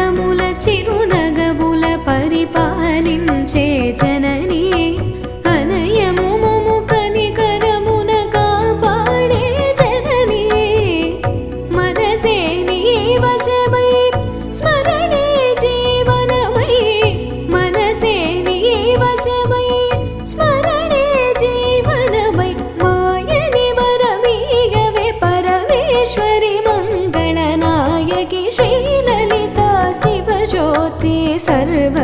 జగముల చిరునగముల పరిపాలించే జననీ అనయము మము కనికరమున కాపాడే జననీ మనసే నీ వశమై స్మరణే జీవనమై మనసే నీ వశమై స్మరణే జీవనమై మాయని వరమీయవే పరమేశ్వరి మంగళనాయకి శ్రీలలితా శివజ్యోతి సర్వ